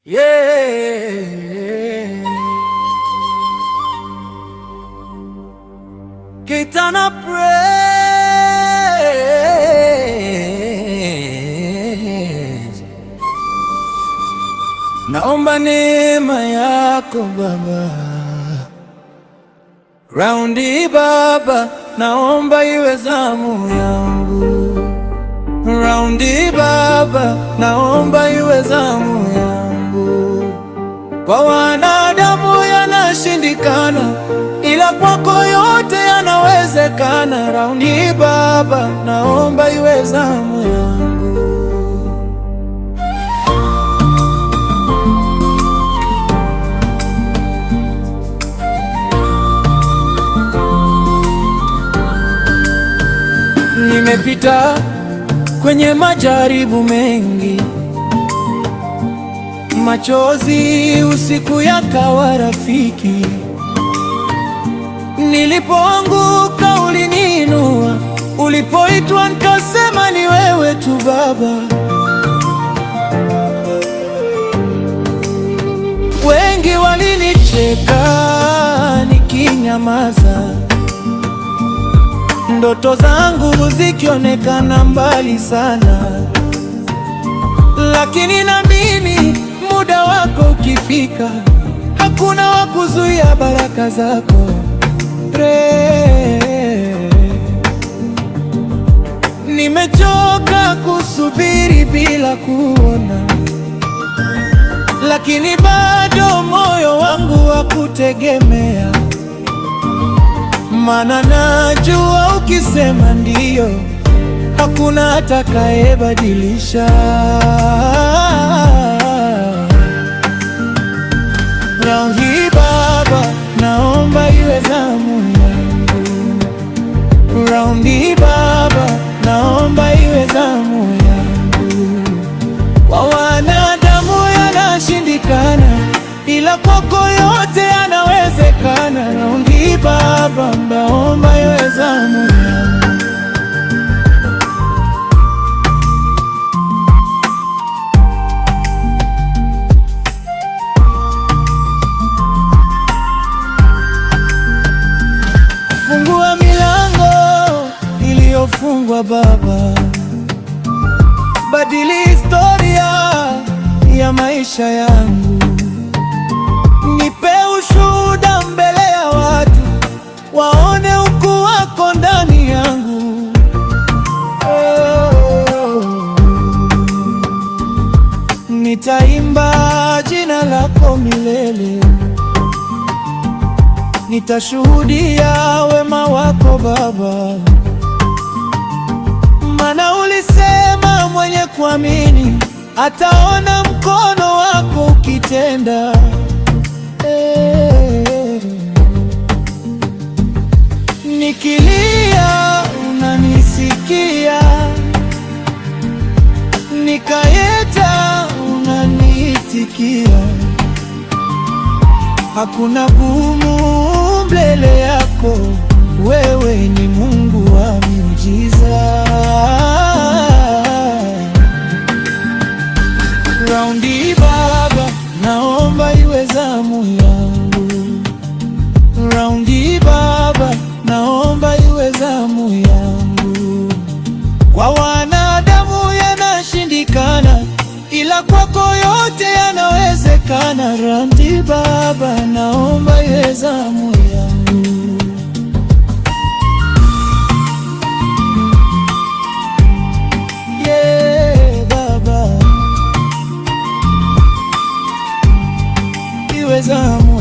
Yeah. Kitana praise. Naomba neema yako Baba, raundi Baba, naomba iwe zamu yangu. Raundi Baba, naomba iwe zamu yangu. Kwa wanadamu yanashindikana, ila kwako yote yanawezekana. Raundi Baba, naomba iwe zamu yangu. Nimepita kwenye majaribu mengi, machozi usiku yakawa rafiki. Nilipoanguka uliniinua, ulipoitwa nikasema ni wewe tu Baba. Wengi walinicheka nikinyamaza, ndoto zangu zikionekana mbali sana, lakini naamini muda wako ukifika, hakuna wa kuzuia baraka zako. Nimechoka kusubiri bila kuona, lakini bado moyo wangu wa kutegemea, maana najua ukisema ndiyo, hakuna atakayebadilisha. Raundi Baba, naomba iwe zamu yangu. Raundi Baba, naomba iwe zamu yangu. Kwa wanadamu yanashindikana, ila kwako yote yanawezekana. Raundi Baba, naomba iwe zamu yangu. Fungua milango iliyofungwa Baba, badili historia ya maisha yangu. Nipe ushuhuda mbele ya watu, waone ukuu wako ndani yangu. Nitaimba jina lako milele, nitashuhudia wema wako Baba, maana ulisema mwenye kuamini ataona mkono wako ukitenda. Nikilia unanisikia, nikaita unaniitikia. Hakuna gumu mbele yako, wewe ni Mungu wa miujiza. Raundi Baba, naomba iwe zamu yangu. Raundi Baba, naomba iwe zamu yangu. Kwa wanadamu yanashindikana, ila kwako yote yanawezekana. Raundi Baba, naomba iwe zamu yangu. Yeah, Baba, iwe zamu